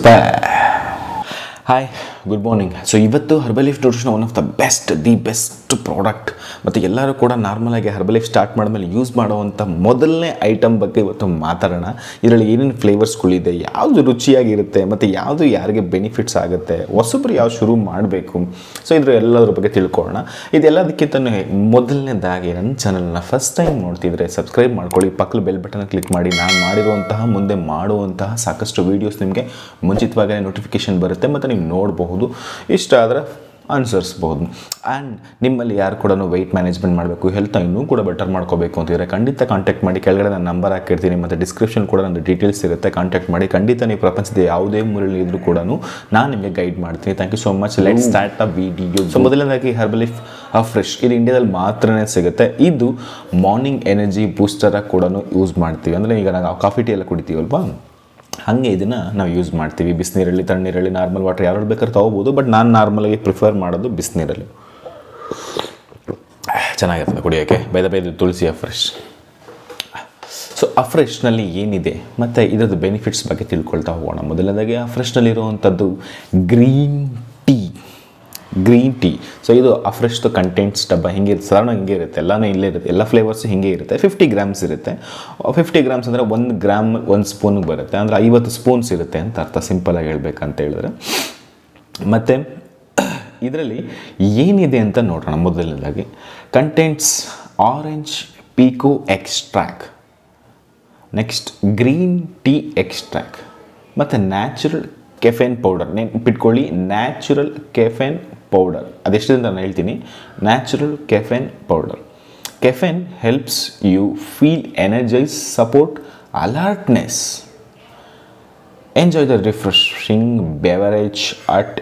Super. Hi, good morning. So ಇವತ್ತು Herbalife nutrition one of the best product ಮತ್ತು ಎಲ್ಲರೂ ಕೂಡ ನಾರ್ಮಲಾಗಿ ಹರ್ಬಲೈಫ್ ಸ್ಟಾರ್ಟ್ ಮಾಡಿದ್ಮೇಲೆ ಯೂಸ್ ಮಾಡುವಂಥ ಮೊದಲನೇ ಐಟಮ್ ಬಗ್ಗೆ ಇವತ್ತು ಮಾತಾಡೋಣ. ಇದರಲ್ಲಿ ಏನೇನು ಫ್ಲೇವರ್ಸ್ಗಳಿದೆ, ಯಾವುದು ರುಚಿಯಾಗಿರುತ್ತೆ ಮತ್ತು ಯಾವುದು ಯಾರಿಗೆ ಬೆನಿಫಿಟ್ಸ್ ಆಗುತ್ತೆ, ಹೊಸಬ್ರು ಯಾವ ಶುರು ಮಾಡಬೇಕು, ಸೊ ಇದ್ರ ಎಲ್ಲದ್ರ ಬಗ್ಗೆ ತಿಳ್ಕೊಳ್ಳೋಣ. ಇದೆಲ್ಲದಕ್ಕಿಂತ ಮೊದಲನೇದಾಗಿ ನನ್ನ ಚಾನಲ್ನ ಫಸ್ಟ್ ಟೈಮ್ ನೋಡ್ತಿದ್ರೆ ಸಬ್ಸ್ಕ್ರೈಬ್ ಮಾಡ್ಕೊಳ್ಳಿ, ಪಕ್ಕದ ಬೆಲ್ ಬಟನ್ ಕ್ಲಿಕ್ ಮಾಡಿ. ನಾನು ಮಾಡಿರುವಂತಹ ಮುಂದೆ ಮಾಡುವಂತಹ ಸಾಕಷ್ಟು ವೀಡಿಯೋಸ್ ನಿಮಗೆ ಮುಂಚಿತವಾಗಿ ನೋಟಿಫಿಕೇಶನ್ ಬರುತ್ತೆ ಮತ್ತು ನೀವು ನೋಡಬಹುದು. ಇಷ್ಟ ಆದರೆ ಅನುಸರಿಸ್ಬೋದು. ಆ್ಯಂಡ್ ನಿಮ್ಮಲ್ಲಿ ಯಾರು ಕೂಡ ವೆಯ್ಟ್ ಮ್ಯಾನೇಜ್ಮೆಂಟ್ ಮಾಡಬೇಕು, ಹೆಲ್ತ್ನ ಇನ್ನೂ ಕೂಡ ಬೆಟರ್ ಮಾಡ್ಕೋಬೇಕು ಅಂತಿದ್ರೆ ಖಂಡಿತ ಕಾಂಟ್ಯಾಕ್ಟ್ ಮಾಡಿ. ಕೆಳಗಡೆ ನಾನು ನಂಬರ್ ಹಾಕಿರ್ತೀನಿ ಮತ್ತು ಡಿಸ್ಕ್ರಿಪ್ಷನ್ ಕೂಡ ನನ್ನ ಡೀಟೇಲ್ಸ್ ಇರುತ್ತೆ, ಕಾಂಟ್ಯಾಕ್ಟ್ ಮಾಡಿ. ಖಂಡಿತ ನೀವು ಪ್ರಪಂಚದ ಯಾವುದೇ ಮೂಲೆಯಲ್ಲಿ ಇದ್ರೂ ಕೂಡ ನಾನು ನಿಮಗೆ ಗೈಡ್ ಮಾಡ್ತೀನಿ. Thank you so much. Let start a video. So ಮೊದಲನೇದಾಗಿ ಹರ್ಬಲೈಫ್ ಫ್ರೆಶ್, ಇದು ಇಂಡಿಯಾದಲ್ಲಿ ಮಾತ್ರನೇ ಸಿಗುತ್ತೆ. ಇದು ಮಾರ್ನಿಂಗ್ ಎನರ್ಜಿ ಬೂಸ್ಟರಾಗಿ ಕೂಡ ಯೂಸ್ ಮಾಡ್ತೀವಿ. ಅಂದರೆ ಈಗ ನಾವು ಕಾಫಿ ಟೀ ಎಲ್ಲ ಕುಡಿತೀವಲ್ವಾ, ಹಾಗೆ ಇದನ್ನು ನಾವು ಯೂಸ್ ಮಾಡ್ತೀವಿ. ಬಿಸಿನೀರಲ್ಲಿ, ತಣ್ಣೀರಲ್ಲಿ, ನಾರ್ಮಲ್ ವಾಟರ್ ಯಾರು ಬೇಕಾದ್ರೆ ತೊಗೋಬೋದು. ಬಟ್ ನಾನು ನಾರ್ಮಲಾಗಿ ಪ್ರಿಫರ್ ಮಾಡೋದು ಬಿಸಿನೀರಲ್ಲಿ. ಚೆನ್ನಾಗಿರ್ತದೆ ಕುಡಿಯೋಕ್ಕೆ. ಇದು ತುಳಸಿ ಫ್ರೆಶ್. ಸೊ ಫ್ರೆಶ್ನಲ್ಲಿ ಏನಿದೆ ಮತ್ತು ಇದರದ್ದು ಬೆನಿಫಿಟ್ಸ್ ಬಗ್ಗೆ ತಿಳ್ಕೊಳ್ತಾ ಹೋಗೋಣ. ಮೊದಲನೇದಾಗಿ ಫ್ರೆಶ್ನಲ್ಲಿರುವಂಥದ್ದು ಗ್ರೀನ್ ಟೀ. ಸೊ ಇದು ಫ್ರೆಶ್ದು ಕಂಟೆಂಟ್ಸ್ ಡಬ್ಬ ಹಿಂಗಿರುತ್ತೆ, ಸಾಧಾರಣ ಹಿಂಗೆ ಇರುತ್ತೆ, ಎಲ್ಲನೂ ಇಲ್ಲೇ ಇರುತ್ತೆ, ಎಲ್ಲ ಫ್ಲೇವರ್ಸು ಹಿಂಗೆ ಇರುತ್ತೆ. 50 ಗ್ರಾಮ್ಸ್ ಇರುತ್ತೆ. 50 ಗ್ರಾಮ್ಸ್ ಅಂದರೆ 1 ಗ್ರಾಮ್ 1 ಸ್ಪೂನ್ಗೆ ಬರುತ್ತೆ, ಅಂದರೆ 50 ಸ್ಪೂನ್ಸ್ ಇರುತ್ತೆ ಅಂತ ಅರ್ಥ, ಸಿಂಪಲಾಗಿ ಹೇಳ್ಬೇಕಂತ ಹೇಳಿದ್ರೆ. ಮತ್ತು ಇದರಲ್ಲಿ ಏನಿದೆ ಅಂತ ನೋಡೋಣ. ಮೊದಲನೇದಾಗಿ contents orange pekoe extract, next green tea extract ಮತ್ತು ನ್ಯಾಚುರಲ್ ಕೆಫೆನ್ ಪೌಡರ್. ನೆನ್ಪಿಟ್ಕೊಳ್ಳಿ, ನ್ಯಾಚುರಲ್ ಕೆಫೆನ್ ಪೌಡರ್. ಅದೆಷ್ಟಿದೆ ಅಂತ ನಾನು ಹೇಳ್ತೀನಿ. Natural caffeine powder. Caffeine helps you feel energise, support alertness, enjoy the refreshing beverage at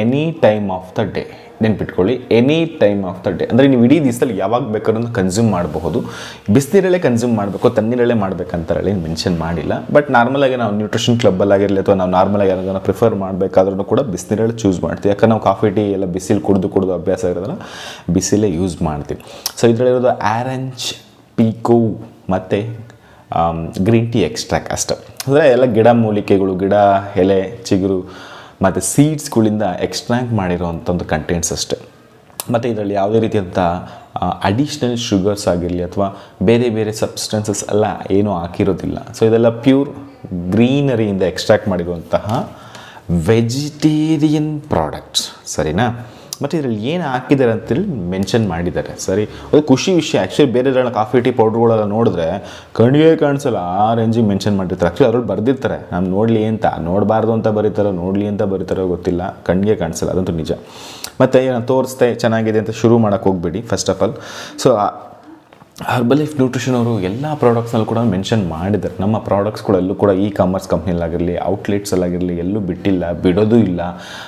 any time of the day. ನೆನ್ಪಿಟ್ಕೊಳ್ಳಿ, any time of the day ಅಂದರೆ ನೀವು ಇಡೀ ದಿವಸದಲ್ಲಿ ಯಾವಾಗ ಬೇಕಾದ್ರೂ ಕನ್ಸ್ಯೂಮ್ ಮಾಡಬಹುದು. ಬಿಸಿನೀರಲ್ಲೇ ಕನ್ಸ್ಯೂಮ್ ಮಾಡಬೇಕು, ತಣ್ಣೀರಲ್ಲೇ ಮಾಡಬೇಕಂತಾರಲ್ಲಿ ಮೆನ್ಷನ್ ಮಾಡಿಲ್ಲ. ಬಟ್ ನಾರ್ಮಲಾಗಿ ನಾವು ನ್ಯೂಟ್ರಿಷನ್ ಕ್ಲಬ್ಬಲ್ಲಾಗಿರಲಿ ಅಥವಾ ನಾವು ನಾರ್ಮಲಾಗಿ ಯಾರಾದ್ರೂ ಪ್ರಿಫರ್ ಮಾಡಬೇಕಾದ್ರೂ ಕೂಡ ಬಿಸಿನೀರಲ್ಲಿ ಚೂಸ್ ಮಾಡ್ತೀವಿ. ಯಾಕಂದ್ರೆ ನಾವು ಕಾಫಿ ಟೀ ಎಲ್ಲ ಬಿಸಿಲು ಕುಡಿದು ಅಭ್ಯಾಸ ಇರೋದಲ್ಲ, ಬಿಸಿಲೇ ಯೂಸ್ ಮಾಡ್ತೀವಿ. ಸೊ ಇದರಲ್ಲಿರೋದು ಆರೆಂಜ್ ಪೀಕೋ ಮತ್ತು ಗ್ರೀನ್ ಟೀ ಎಕ್ಸ್ಟ್ರಾಕ್ಟ್ ಅಷ್ಟೆ. ಅಂದರೆ ಎಲ್ಲ ಗಿಡ ಮೂಲಿಕೆಗಳು, ಗಿಡ ಎಲೆ, ಚಿಗುರು ಮತ್ತು ಸೀಡ್ಸ್ಗಳಿಂದ ಎಕ್ಸ್ಟ್ರಾಕ್ಟ್ ಮಾಡಿರೋವಂಥದ್ದು ಕಂಟೆಂಟ್ಸ್ ಅಷ್ಟೆ. ಮತ್ತು ಇದರಲ್ಲಿ ಯಾವುದೇ ರೀತಿಯಂಥ ಅಡಿಷ್ನಲ್ ಶುಗರ್ಸ್ ಆಗಿರಲಿ ಅಥವಾ ಬೇರೆ ಸಬ್ಸ್ಟೆನ್ಸಸ್ ಎಲ್ಲ ಏನೂ ಹಾಕಿರೋದಿಲ್ಲ. ಸೊ ಇದೆಲ್ಲ ಪ್ಯೂರ್ ಗ್ರೀನರಿಯಿಂದ ಎಕ್ಸ್ಟ್ರಾಕ್ಟ್ ಮಾಡಿರುವಂತಹ ವೆಜಿಟೇರಿಯನ್ ಪ್ರಾಡಕ್ಟ್ಸ್, ಸರಿನಾ? ಮತ್ತು ಇದರಲ್ಲಿ ಏನು ಹಾಕಿದ್ದಾರೆ ಅಂತೇಳಿ ಮೆನ್ಷನ್ ಮಾಡಿದ್ದಾರೆ. ಸರಿ, ಅದು ಖುಷಿ ವಿಷಯ. ಆ್ಯಕ್ಚುಲಿ ಬೇರೆ ಕಾಫಿ ಟೀ ಪೌಡ್ರ್ಗಳೆಲ್ಲ ನೋಡಿದ್ರೆ ಕಣ್ಣಿಗೆ ಕಾಣಿಸಲ್ಲ, ಆ ರೇಂಜಿಗೆ ಮೆನ್ಷನ್ ಮಾಡಿರ್ತಾರೆ. ಆ್ಯಕ್ಚುಲಿ ಅದ್ರಲ್ಲಿ ಬರ್ದಿರ್ತಾರೆ, ನಾನು ನೋಡಲಿ ಅಂತ, ನೋಡಬಾರ್ದು ಅಂತ ಬರೀತಾರೋ ನೋಡಲಿ ಅಂತ ಬರೀತಾರೋ ಗೊತ್ತಿಲ್ಲ, ಕಣ್ಣಿಗೆ ಕಾಣಿಸಲ್ಲ, ಅದಂತೂ ನಿಜ. ಮತ್ತು ನಾನು ತೋರಿಸ್ದೆ ಚೆನ್ನಾಗಿದೆ ಅಂತ ಶುರು ಮಾಡೋಕ್ಕೆ ಹೋಗ್ಬೇಡಿ first of all. So Herbalife nutrition ಅವರು ಎಲ್ಲ ಪ್ರಾಡಕ್ಟ್ಸ್ನಲ್ಲಿ ಕೂಡ ಮೆನ್ಷನ್ ಮಾಡಿದ್ದಾರೆ. ನಮ್ಮ ಪ್ರಾಡಕ್ಟ್ಸ್ಗಳಲ್ಲೂ ಕೂಡ ಕಾಮರ್ಸ್ ಕಂಪ್ನಿಲಾಗಿರಲಿ, ಔಟ್ಲೆಟ್ಸಲ್ಲಾಗಿರಲಿ ಎಲ್ಲೂ ಬಿಡೋದು ಇಲ್ಲ.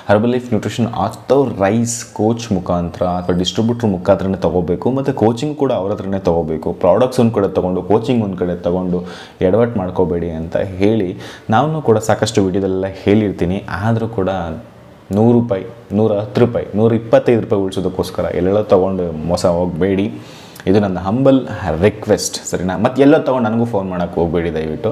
ಹರ್ಬಲೈಫ್ ನ್ಯೂಟ್ರಿಷನ್ ಆಥರೈಸ್ ಕೋಚ್ ಮುಖಾಂತರ ಅಥವಾ ಡಿಸ್ಟ್ರಿಬ್ಯೂಟ್ರ್ ಮುಖಾಂತರನೇ ತೊಗೋಬೇಕು. ಮತ್ತು ಕೋಚಿಂಗ್ ಕೂಡ ಅವ್ರ ಹತ್ರನೇ ತೊಗೋಬೇಕು. ಪ್ರಾಡಕ್ಟ್ಸ್ ಒಂದು ಕಡೆ ತೊಗೊಂಡು ಕೋಚಿಂಗ್ ಒಂದು ಕಡೆ ತೊಗೊಂಡು ಎಡವಟ್ಟು ಮಾಡ್ಕೋಬೇಡಿ ಅಂತ ಹೇಳಿ ನಾನು ಕೂಡ ಸಾಕಷ್ಟು ವಿಡಿಯೋದಲ್ಲೆಲ್ಲ ಹೇಳಿರ್ತೀನಿ. ಆದರೂ ಕೂಡ 100 ರೂಪಾಯಿ, 110 ರೂಪಾಯಿ, 125 ರೂಪಾಯಿ ಉಳಿಸೋದಕ್ಕೋಸ್ಕರ ಎಲ್ಲೆಲ್ಲೋ ತೊಗೊಂಡು ಮೋಸ ಹೋಗಬೇಡಿ. ಇದು ನನ್ನ ಹಂಬಲ್ ರಿಕ್ವೆಸ್ಟ್, ಸರಿನಾ? ಮತ್ತು ಎಲ್ಲೋ ತೊಗೊಂಡು ನನಗೂ ಫೋನ್ ಮಾಡೋಕ್ಕೆ ಹೋಗಬೇಡಿ ದಯವಿಟ್ಟು.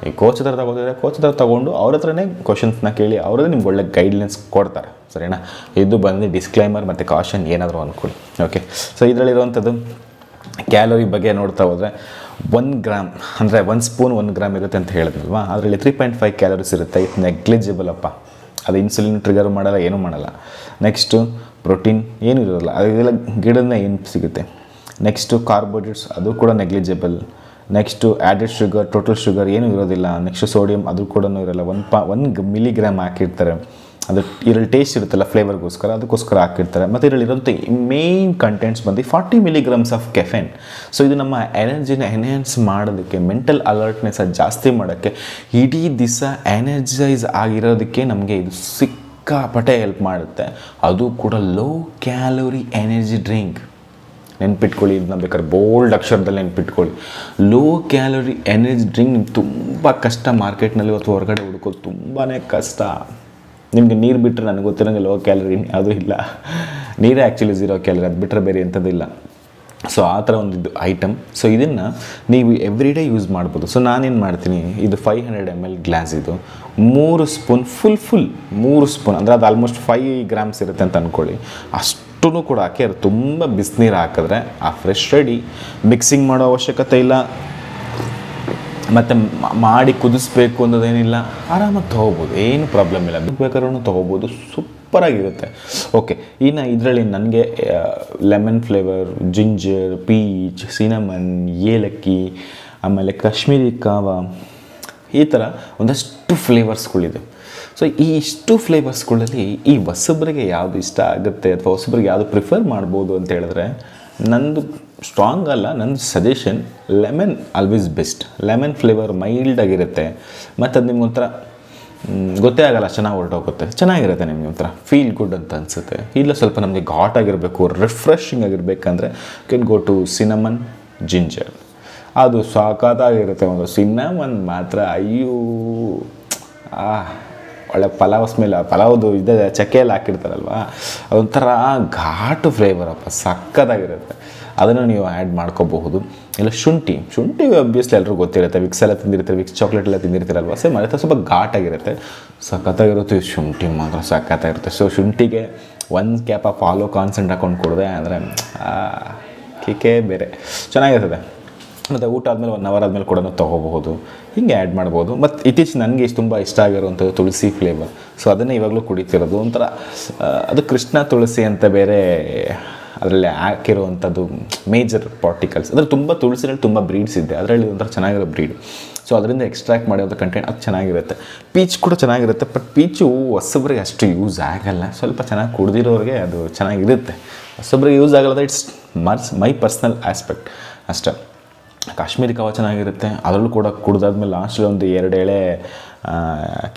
ಈ ಕೋಚ್ ಹತ್ರ ತೊಗೋತಿದ್ರೆ ಕೋಚ್ ಹತ್ರ ತೊಗೊಂಡು ಅವ್ರ ಹತ್ರನೇ ಕ್ವಶನ್ಸ್ನ ಕೇಳಿ, ಅವರೇ ನಿಮ್ಗೆ ಒಳ್ಳೆ ಗೈಡ್ಲೈನ್ಸ್ ಕೊಡ್ತಾರೆ, ಸರಿನಾ? ಇದು ಬಂದು ಡಿಸ್ಕ್ಲೈಮರ್ ಮತ್ತು ಕಾಷನ್ ಏನಾದರೂ ಅಂದ್ಕೊಳ್ಳಿ. ಓಕೆ, ಸೊ ಇದರಲ್ಲಿರುವಂಥದ್ದು ಕ್ಯಾಲೋರಿ ಬಗ್ಗೆ ನೋಡ್ತಾ ಹೋದರೆ 1 ಗ್ರಾಮ್ ಅಂದರೆ 1 ಸ್ಪೂನ್ 1 ಗ್ರಾಮ್ ಇರುತ್ತೆ ಅಂತ ಹೇಳಿದ್ನಲ್ವಾ, ಅದರಲ್ಲಿ 3.5 ಕ್ಯಾಲೋರೀಸ್ ಇರುತ್ತೆ. ಇದು ನೆಗ್ಲಿಜಿಬಲ್ ಅಪ್ಪ. ಅದು ಇನ್ಸುಲಿನ್ ಟ್ರಿಗರ್ ಮಾಡಲ್ಲ, ಏನೂ ಮಾಡಲ್ಲ. ನೆಕ್ಸ್ಟು ಪ್ರೋಟೀನ್ ಏನೂ ಇರೋಲ್ಲ, ಅದೆಲ್ಲ ಗಿಡದ ಏನು ಸಿಗುತ್ತೆ. ನೆಕ್ಸ್ಟು ಕಾರ್ಬೋಹೈಡ್ರೇಟ್ಸ್, ಅದು ಕೂಡ negligible. Next added sugar, total sugar ಏನೂ ಇರೋದಿಲ್ಲ. ನೆಕ್ಸ್ಟು ಸೋಡಿಯಂ, ಅದು ಕೂಡ ಇರೋಲ್ಲ. 1 ಮಿಲಿಗ್ರಾಮ್ ಹಾಕಿರ್ತಾರೆ. ಅದು ಇದರಲ್ಲಿ ಟೇಸ್ಟ್ ಇರುತ್ತಲ್ಲ, ಅದಕ್ಕೋಸ್ಕರ ಹಾಕಿರ್ತಾರೆ. ಮತ್ತು ಇದರಲ್ಲಿರೋಂಥ ಮೇನ್ ಕಂಟೆಂಟ್ಸ್ ಬಂದು 40 ಮಿಲಿಗ್ರಾಮ್ಸ್ ಆಫ್ ಕೆಫೆನ್. ಸೊ ಇದು ನಮ್ಮ ಎನರ್ಜಿನ ಎನ್ಹ್ಯಾನ್ಸ್ ಮಾಡೋದಕ್ಕೆ, ಮೆಂಟಲ್ ಅಲರ್ಟ್ನೆಸ್ ಜಾಸ್ತಿ ಮಾಡೋಕ್ಕೆ, ಇಡೀ ದಿವಸ ಎನರ್ಜೈಸ್ ಆಗಿರೋದಕ್ಕೆ ನಮಗೆ ಇದು ಸಿಕ್ಕಾಪಟ್ಟೆ ಹೆಲ್ಪ್ ಮಾಡುತ್ತೆ. ಅದು ಕೂಡ ಲೋ ಕ್ಯಾಲೋರಿ ಎನರ್ಜಿ ಡ್ರಿಂಕ್. ನೆನ್ಪಿಟ್ಕೊಳ್ಳಿ, ಇದನ್ನ ಬೇಕಾದ್ರೆ ಬೋಲ್ಡ್ ಅಕ್ಷರದಲ್ಲಿ ನೆನ್ಪಿಟ್ಕೊಳ್ಳಿ. ಲೋ ಕ್ಯಾಲೋರಿ ಎನರ್ಜಿ ಡ್ರಿಂಕ್ ನಿಮ್ಗೆ ತುಂಬ ಕಷ್ಟ ಮಾರ್ಕೆಟ್ನಲ್ಲಿ ಅಥವಾ ಹೊರಗಡೆ ಹುಡ್ಕೋದು ತುಂಬಾ ಕಷ್ಟ. ನಿಮಗೆ ನೀರು ಬಿಟ್ಟರೆ ನನಗೆ ಗೊತ್ತಿರೋಂಗೆ ಲೋ ಕ್ಯಾಲರಿ ಯಾವುದೂ ಇಲ್ಲ. ನೀರೇ ಆ್ಯಕ್ಚುಲಿ 0 ಕ್ಯಾಲರಿ, ಅದು ಬಿಟ್ಟರೆ ಬೇರೆ ಎಂಥದ್ದಿಲ್ಲ. ಸೊ ಆ ಥರ ಒಂದು ಐಟಮ್. ಸೊ ಇದನ್ನು ನೀವು ಎವ್ರಿ ಡೇ ಯೂಸ್ ಮಾಡ್ಬೋದು. ಸೊ ನಾನೇನು ಮಾಡ್ತೀನಿ, ಇದು 500 ml ಗ್ಲಾಸ್, ಇದು 3 ಸ್ಪೂನ್ ಫುಲ್ 3 ಸ್ಪೂನ್ ಅಂದರೆ ಅದು ಆಲ್ಮೋಸ್ಟ್ 5 ಗ್ರಾಮ್ಸ್ ಇರುತ್ತೆ ಅಂತ ಅಂದ್ಕೊಳ್ಳಿ, ಅಷ್ಟೂ ಕೂಡ ಹಾಕಿ ಅದು ತುಂಬ ಬಿಸಿನೀರು ಹಾಕಿದ್ರೆ ಆ ಫ್ರೆಶ್ ರೆಡಿ. ಮಿಕ್ಸಿಂಗ್ ಮಾಡೋ ಅವಶ್ಯಕತೆ ಇಲ್ಲ, ಮತ್ತು ಮಾಡಿ ಕುದಿಸ್ಬೇಕು ಅನ್ನೋದೇನಿಲ್ಲ, ಆರಾಮಾಗಿ ತೊಗೋಬೋದು, ಏನು ಪ್ರಾಬ್ಲಮ್ ಇಲ್ಲ. ಬೇಕಾದ್ರೂ ತೊಗೋಬೋದು, ಸೂಪರಾಗಿರುತ್ತೆ. ಓಕೆ, ಇನ್ನು ಇದರಲ್ಲಿ ನನಗೆ lemon flavour, ginger, peach, cinnamon, ಏಲಕ್ಕಿ, ಆಮೇಲೆ ಕಾಶ್ಮೀರಿ ಕಾವಾ, ಈ ಥರ ಒಂದಷ್ಟು ಫ್ಲೇವರ್ಸ್ಗಳಿದೆ. ಸೊ ಈ ಇಷ್ಟು ಫ್ಲೇವರ್ಸ್ಗಳಲ್ಲಿ ಈ ಹೊಸಬ್ರಿಗೆ ಯಾವುದು ಇಷ್ಟ ಆಗುತ್ತೆ ಅಥವಾ ಹೊಸಬ್ರಿಗೆ ಯಾವುದು ಪ್ರಿಫರ್ ಮಾಡ್ಬೋದು ಅಂತ ಹೇಳಿದ್ರೆ, ನಂದು ಸ್ಟ್ರಾಂಗ್ ಅಲ್ಲ, ನನ್ನ suggestion lemon always best. Lemon flavour ಮೈಲ್ಡಾಗಿರುತ್ತೆ ಮತ್ತು ಅದು ನಿಮ್ಗೊಂಥರ ಗೊತ್ತೇ ಆಗಲ್ಲ, ಚೆನ್ನಾಗಿ ಹೊರಟೋಗುತ್ತೆ, ಚೆನ್ನಾಗಿರುತ್ತೆ, ನಿಮಗೆ ಒಂಥರ ಫೀಲ್ ಗುಡ್ ಅಂತ ಅನಿಸುತ್ತೆ. ಇಲ್ಲ ಸ್ವಲ್ಪ ನಮಗೆ ಘಾಟಾಗಿರಬೇಕು, ರಿಫ್ರೆಶಿಂಗ್ ಆಗಿರಬೇಕಂದ್ರೆ can go to cinnamon, ginger, ಅದು ಸಾಕಾಗಿರುತ್ತೆ. ಒಂದು ಸಿನಮನ್ ಮಾತ್ರ ಅಯ್ಯೋ ಒಳ್ಳೆ ಪಲಾವ್ ಸ್ಮೆಲ್, ಪಲಾವ್ದು ಇದೆ ಚಕ್ಕೆಯಲ್ಲಿ ಹಾಕಿರ್ತಾರಲ್ವ, ಅದೊಂಥರ ಘಾಟು ಫ್ಲೇವರಪ್ಪ, ಸಕ್ಕತ್ತಾಗಿರುತ್ತೆ. ಅದನ್ನು ನೀವು ಆ್ಯಡ್ ಮಾಡ್ಕೋಬಹುದು. ಇಲ್ಲ ಶುಂಠಿ ಅಬ್ವಿಯಸ್ಲಿ ಎಲ್ಲರೂ ಗೊತ್ತಿರುತ್ತೆ, ವಿಕ್ಸ್ ಎಲ್ಲ ತಿಂದಿರ್ತೀರಿ, ವಿಕ್ಸ್ ಚಾಕ್ಲೇಟ್ ಎಲ್ಲ ತಿಂದಿರ್ತೀರಲ್ವ, ಸೇಮ್ ಅದೇ ಸ್ವಲ್ಪ ಘಾಟಾಗಿರುತ್ತೆ, ಸಖತ್ತಾಗಿರುತ್ತೆ. ಶುಂಠಿ ಮಾತ್ರ ಸಖತ್ತಾಗಿರುತ್ತೆ. ಸೊ ಶುಂಠಿಗೆ 1 ಕ್ಯಾಪ್ ಆಫ್ ಆಲೋ ಕಾನ್ಸೆಂಟ್ ಹಾಕೊಂಡು ಕೊಡಿದೆ ಅಂದರೆ ಕಿಕ್ಕೇ ಬೇರೆ, ಚೆನ್ನಾಗಿರ್ತದೆ. ಮತ್ತು ಊಟ ಆದಮೇಲೆ 1 ಅವರ್ ಆದಮೇಲೆ ಕೂಡ ತೊಗೋಬಹುದು, ಹಿಂಗೆ ಆ್ಯಡ್ ಮಾಡ್ಬೋದು. ಮತ್ತು ಇತ್ತೀಚೆಗೆ ನನಗೆ ತುಂಬ ಇಷ್ಟ ಆಗಿರುವಂಥದ್ದು ತುಳಸಿ ಫ್ಲೇವರ್. ಸೊ ಅದನ್ನೇ ಇವಾಗಲೂ ಕುಡಿತಿರೋದು. ಒಂಥರ ಅದು ಕೃಷ್ಣ ತುಳಸಿ ಅಂತ ಬೇರೆ ಅದರಲ್ಲಿ ಹಾಕಿರುವಂಥದ್ದು ಮೇಜರ್ ಪಾರ್ಟಿಕಲ್ಸ್. ಅದರಲ್ಲಿ ತುಂಬ ತುಳಸಿನಲ್ಲಿ ತುಂಬ ಬ್ರೀಡ್ಸ್ ಇದೆ, ಅದರಲ್ಲಿ ಒಂಥರ ಚೆನ್ನಾಗಿರೋ ಬ್ರೀಡ್. ಸೊ ಅದರಿಂದ ಎಕ್ಸ್ಟ್ರಾಕ್ಟ್ ಮಾಡಿರೋಂಥ ಕಂಟೆಂಟ್ ಅದು ಚೆನ್ನಾಗಿರುತ್ತೆ. ಪೀಚ್ ಕೂಡ ಚೆನ್ನಾಗಿರುತ್ತೆ, ಬಟ್ ಪೀಚು ಹೊಸಬ್ರಿಗೆ ಅಷ್ಟು ಯೂಸ್ ಆಗಲ್ಲ. ಸ್ವಲ್ಪ ಚೆನ್ನಾಗಿ ಕುಡ್ದಿರೋರಿಗೆ ಅದು ಚೆನ್ನಾಗಿರುತ್ತೆ, ಹೊಸಬ್ರಿಗೆ ಯೂಸ್ ಆಗಲ್ಲ. ಇಟ್ಸ್ ಮೈ ಪರ್ಸ್ನಲ್ ಆಸ್ಪೆಕ್ಟ್ ಅಷ್ಟೇ. ಕಾಶ್ಮೀರಿ ಕಾವಾ ಚೆನ್ನಾಗಿರುತ್ತೆ, ಅದರಲ್ಲೂ ಕೂಡ ಕುಡ್ದಾದ್ಮೇಲೆ ಲಾಸ್ಟಲ್ಲಿ ಒಂದು 2 ಎಳೆ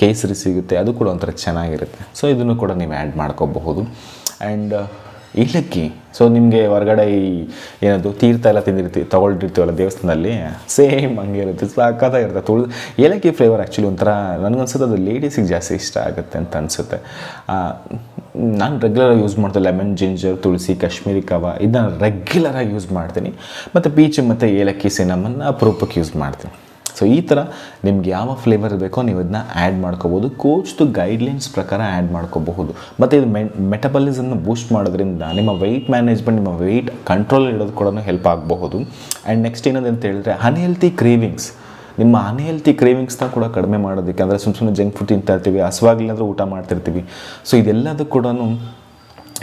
ಕೇಸರಿ ಸಿಗುತ್ತೆ, ಅದು ಕೂಡ ಒಂಥರ ಚೆನ್ನಾಗಿರುತ್ತೆ. ಸೊ ಇದನ್ನು ಕೂಡ ನೀವು ಆ್ಯಡ್ ಮಾಡ್ಕೋಬಹುದು. ಆ್ಯಂಡ್ ಏಲಕ್ಕಿ, ಸೊ ನಿಮಗೆ ಹೊರಗಡೆ ಏನದು ತೀರ್ಥ ಎಲ್ಲ ತೊಗೊಳ್ತಿರ್ತೀವಲ್ಲ ದೇವಸ್ಥಾನದಲ್ಲಿ, ಸೇಮ್ ಹಂಗೆ ಇರುತ್ತೆ, ಸಾಕಾಗಿರುತ್ತೆ. ಏಲಕ್ಕಿ ಫ್ಲೇವರ್ ಆ್ಯಕ್ಚುಲಿ ಒಂಥರ ನನಗನ್ಸುತ್ತೆ ಅದು ಲೇಡೀಸಿಗೆ ಜಾಸ್ತಿ ಇಷ್ಟ ಆಗುತ್ತೆ ಅಂತ ಅನಿಸುತ್ತೆ. ನಾನು ರೆಗ್ಯುಲರಾಗಿ ಯೂಸ್ ಮಾಡ್ತೀನಿ ಲೆಮನ್, ಜಿಂಜರ್, ತುಳಸಿ, ಕಾಶ್ಮೀರಿ ಕಾವಾ, ಇದನ್ನು ರೆಗ್ಯುಲರಾಗಿ ಯೂಸ್ ಮಾಡ್ತೀನಿ. ಮತ್ತು ಪೀಚು ಮತ್ತು ಏಲಕ್ಕಿ, ಸಿನಮನ್ ಅಪರೂಪಕ್ಕೆ ಯೂಸ್ ಮಾಡ್ತೀನಿ. ಸೊ ಈ ಥರ ನಿಮ್ಗೆ ಯಾವ ಫ್ಲೇವರ್ ಬೇಕೋ ನೀವು ಇದನ್ನ ಆ್ಯಡ್ ಮಾಡ್ಕೋಬೋದು. ಕೋಚ್ದು ಗೈಡ್ಲೈನ್ಸ್ ಪ್ರಕಾರ ಆ್ಯಡ್ ಮಾಡ್ಕೋಬಹುದು. ಮತ್ತು ಇದು ಮೆಟಬಲಿಸಮ್ನ ಬೂಸ್ಟ್ ಮಾಡೋದ್ರಿಂದ ನಿಮ್ಮ ವೆಯ್ಟ್ ಮ್ಯಾನೇಜ್ಮೆಂಟ್, ನಿಮ್ಮ ವೆಯ್ಟ್ ಕಂಟ್ರೋಲ್ ಇಡೋದು ಕೂಡ ಹೆಲ್ಪ್ ಆಗಬಹುದು. ಆ್ಯಂಡ್ ನೆಕ್ಸ್ಟ್ ಏನದು ಅಂತ ಹೇಳಿದ್ರೆ ಅನ್ಹೆಲ್ತಿ ಕ್ರೇವಿಂಗ್ಸ್, ನಿಮ್ಮ ಅನ್ಹೆಲ್ತಿ ಕ್ರೇವಿಂಗ್ಸ್ನ ಕೂಡ ಕಡಿಮೆ ಮಾಡೋದಕ್ಕೆ, ಅಂದರೆ ಸುಮ್ಮನೆ ಜಂಕ್ ಫುಡ್ ತಿಂತಾ ಇರ್ತೀವಿ, ಹಸುವಾಗಲಿಲ್ಲಂದ್ರೆ ಊಟ ಮಾಡ್ತಿರ್ತೀವಿ. ಸೊ ಇದೆಲ್ಲದೂ ಕೂಡ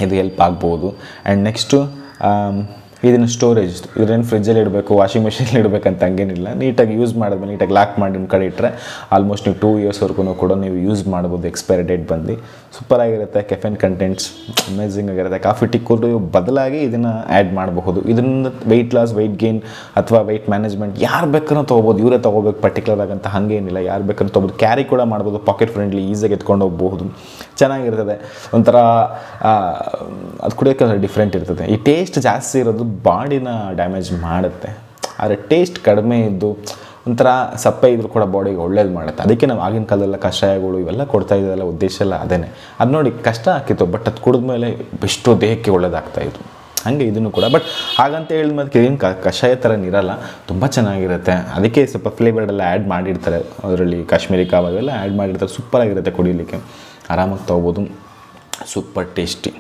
ಇದು ಹೆಲ್ಪ್ ಆಗ್ಬೋದು. ಆ್ಯಂಡ್ ನೆಕ್ಸ್ಟು ಇದನ್ನು ಸ್ಟೋರೇಜ್, ಇದರೇನು ಫ್ರಿಜ್ಜಲ್ಲಿ ಇಡಬೇಕು, ವಾಷಿಂಗ್ ಮೆಷಿನಲ್ಲಿ ಇಡಬೇಕಂತ ಹಂಗೇನಿಲ್ಲ. ನೀಟಾಗಿ ಯೂಸ್ ಮಾಡಿದ್ಮೇಲೆ ನೀಟಾಗಿ ಲಾಕ್ ಮಾಡಿ ನಿಮ್ಮ ಕಡೆ ಇಟ್ಟರೆ ಆಲ್ಮೋಸ್ಟ್ ನೀವು 2 ಇಯರ್ಸ್ವರೆಗೂ ಕೂಡ ನೀವು ಯೂಸ್ ಮಾಡ್ಬೋದು. ಎಕ್ಸ್ಪೈರಿ ಡೇಟ್ ಬಂದು ಸೂಪರಾಗಿರುತ್ತೆ. ಕೆಫೆನ್ ಕಂಟೆಂಟ್ಸ್ ಅಮೇಝಿಂಗ್ ಆಗಿರುತ್ತೆ. ಕಾಫಿ ಟೀ ಕೊಟ್ಟು ಬದಲಾಗಿ ಇದನ್ನು ಆ್ಯಡ್ ಮಾಡಬಹುದು. ಇದರಿಂದ ವೆಯ್ಟ್ ಲಾಸ್, ವೆಯ್ಟ್ ಗೇನ್ ಅಥವಾ ವೆಯ್ಟ್ ಮ್ಯಾನೇಜ್ಮೆಂಟ್ ಯಾರು ಬೇಕಾದ್ರೂ ತೊಗೋಬೋದು. ಇವರೇ ತೊಗೋಬೇಕು ಪರ್ಟಿಕ್ಯುಲರ್ ಆಗಂತ ಹಾಗೇನಿಲ್ಲ, ಯಾರು ಬೇಕಾದ್ರೂ ತೊಗೋಬೋದು. ಕ್ಯಾರಿ ಕೂಡ ಮಾಡ್ಬೋದು, ಪಾಕೆಟ್ ಫ್ರೆಂಡ್ಲಿ, ಈಸಿಯಾಗಿ ಎತ್ಕೊಂಡು ಹೋಗ್ಬೋದು, ಚೆನ್ನಾಗಿರ್ತದೆ. ಒಂಥರ ಅದು ಕುಡಿಯೋಕ್ಕೆ ಡಿಫ್ರೆಂಟ್ ಇರ್ತದೆ. ಈ ಟೇಸ್ಟ್ ಜಾಸ್ತಿ ಇರೋದು ಬಾಡಿನ ಡ್ಯಾಮೇಜ್ ಮಾಡುತ್ತೆ, ಆದರೆ ಟೇಸ್ಟ್ ಕಡಿಮೆ ಇದ್ದು ಒಂಥರ ಸಪ್ಪೆ ಇದ್ರೂ ಕೂಡ ಬಾಡಿಗೆ ಒಳ್ಳೇದು ಮಾಡುತ್ತೆ. ಅದಕ್ಕೆ ನಾವು ಆಗಿನ ಕಾಲದಲ್ಲ ಕಷಾಯಗಳು ಇವೆಲ್ಲ ಕೊಡ್ತಾ ಇದ್ದಲ್ಲ, ಉದ್ದೇಶ ಎಲ್ಲ ಅದೇ. ಅದು ನೋಡಿ ಕಷ್ಟ ಆಗ್ತಿತ್ತು, ಬಟ್ ಅದು ಕುಡಿದ್ಮೇಲೆ ಎಷ್ಟೋ ದೇಹಕ್ಕೆ ಒಳ್ಳೇದಾಗ್ತಾಯಿತ್ತು. ಹಾಗೆ ಇದನ್ನು ಕೂಡ, ಬಟ್ ಹಾಗಂತ ಹೇಳಿದ್ಮೇಲೆ ಏನು ಕಷಾಯ ಥರ ಇರಲ್ಲ, ತುಂಬ ಚೆನ್ನಾಗಿರುತ್ತೆ. ಅದಕ್ಕೆ ಸ್ವಲ್ಪ ಫ್ಲೇವರ್ಡೆಲ್ಲ ಆ್ಯಡ್ ಮಾಡಿರ್ತಾರೆ, ಅದರಲ್ಲಿ ಕಾಶ್ಮೀರಿ ಕಾವಾ ಇವೆಲ್ಲ ಆ್ಯಡ್ ಮಾಡಿರ್ತಾರೆ. ಸೂಪರಾಗಿರುತ್ತೆ, ಕುಡಿಯಲಿಕ್ಕೆ ಆರಾಮಾಗಿ ತೊಗೋಬೋದು, ಸೂಪರ್ ಟೇಸ್ಟಿ.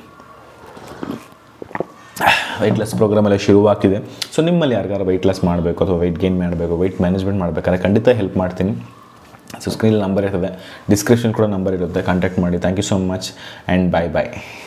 ವೆಯ್ಟ್ ಲಾಸ್ ಪ್ರೋಗ್ರಾಮೆಲ್ಲ ಶುರುವಾಗ್ತಿದೆ. ಸೊ ನಿಮ್ಮಲ್ಲಿ ಯಾರಿಗಾರು ವೆಯ್ಟ್ ಲಾಸ್ ಮಾಡಬೇಕು ಅಥವಾ ವೆಯ್ಟ್ ಗೇನ್ ಮಾಡಬೇಕು, ವೆಯ್ಟ್ ಮ್ಯಾನೇಜ್ಮೆಂಟ್ ಮಾಡಬೇಕಾದ್ರೆ ಖಂಡಿತ ಹೆಲ್ಪ್ ಮಾಡ್ತೀನಿ. ಸೊ ಸ್ಕ್ರೀನಲ್ಲಿ ನಂಬರ್ ಇರ್ತದೆ, ಡಿಸ್ಕ್ರಿಪ್ಷನ್ ಕೂಡ ನಂಬರ್ ಇರುತ್ತೆ, ಕಾಂಟ್ಯಾಕ್ಟ್ ಮಾಡಿ. Thank you so much and bye.